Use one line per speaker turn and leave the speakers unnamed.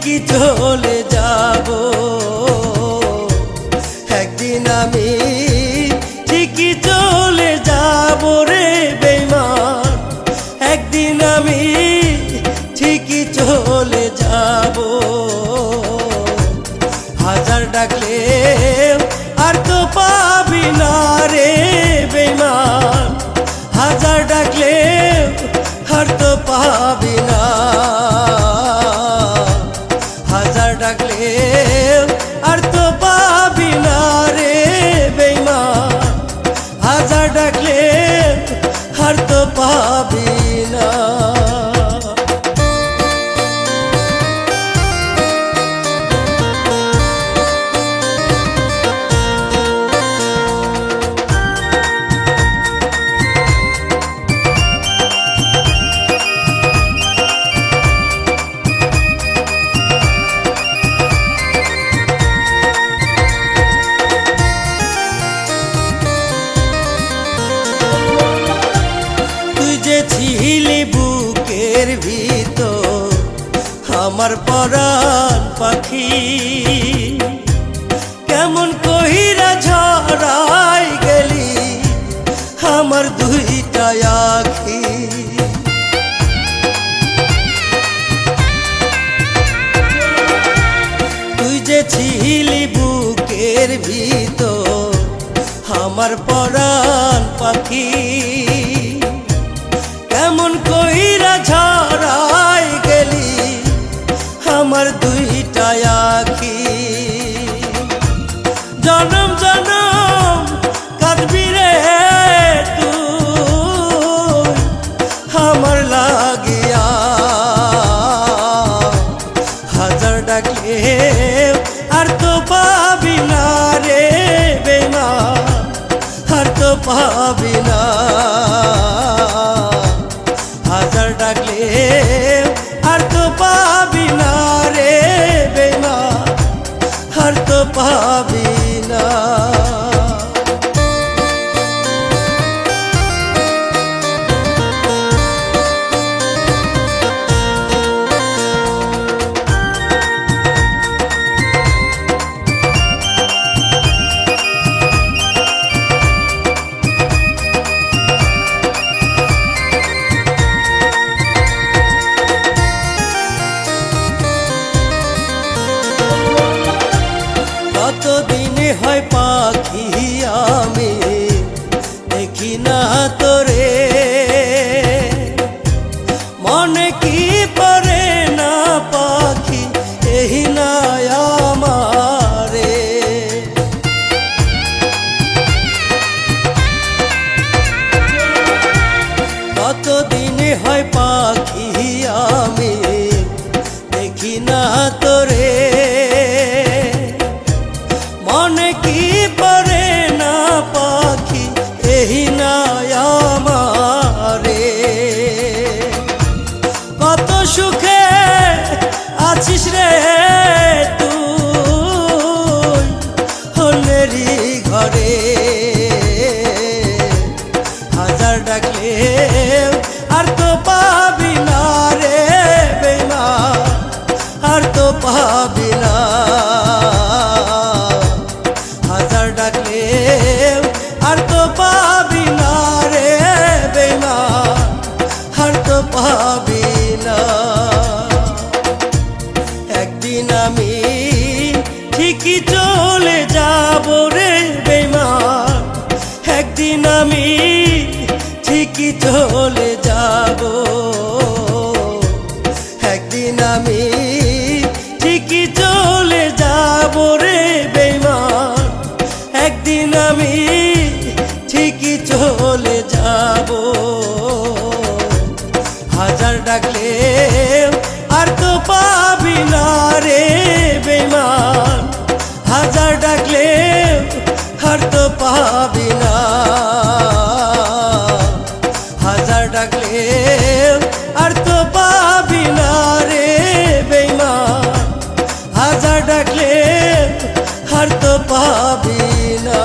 ঠিকই চলে যাব। একদিন আমি ঠিকই চলে যাব রে বেঈমান, একদিন আমি ঠিকই চলে যাব। হাজার ডাকলে আর তো পাবি না রে বেঈমান, হাজার ডাকলে আর তো পাবি না, হাজার ডাকলে আর তো পাবি না রে বেঈমান, হাজার ডাকলে আর তো পাবি না। ছিলি বুকের ভিতর আমার পরাণ পাখি, কেমন কইরা ঝরাই গেলি আমার দুইটা আখি। তুই যে ছিলি বুকের ভিতর আমার পরাণ পাখি, কেমন কইরা ঝরাই গেলি আমার দুইটা আখি। জনম জনম কাঁদবি রে তুই আমার লাগিয়া, হাজার ডাকলে আর তো পাবি না রে বেঈমান, আর তো পাবি না, হাজার ডাকলে আর তো পাবি না রে বেঈমান, আর তো পাবি না। কতদিনে হয় পাখি আমি দেখি না তোরে, মনে কি পড়ে না পাখি এই না আমারে। কতদিনে হয় পাখি আমি দেখি না তোরে, মনে কি পড়ে না পাখি এই না আমারে। কত সুখে আছিস রে তুই অন্যেরই ঘরে, হাজার ডাকলে আর তো পাবি না রে বেঈমান, আর তো পাবি না, হাজার ডাকলে আর তো পাবি না রে বেঈমান, আর তো পাবি না। একদিন আমি ঠিকই চলে যাব রে বেঈমান, একদিন আমি ঠিকই চলে যাব। একদিন আমি ঠিকই চলে যাব রে বেঈমান, একদিন আমি ঠিকই চলে যাব। হাজার ডাকলে আর তো পাবি না রে বেঈমান, হাজার ডাকলে আর তো পাবি না, হাজার ডাকলে আর তো পাবি না রে বেঈমান, হাজার ডাকলে আর তো পাবি না।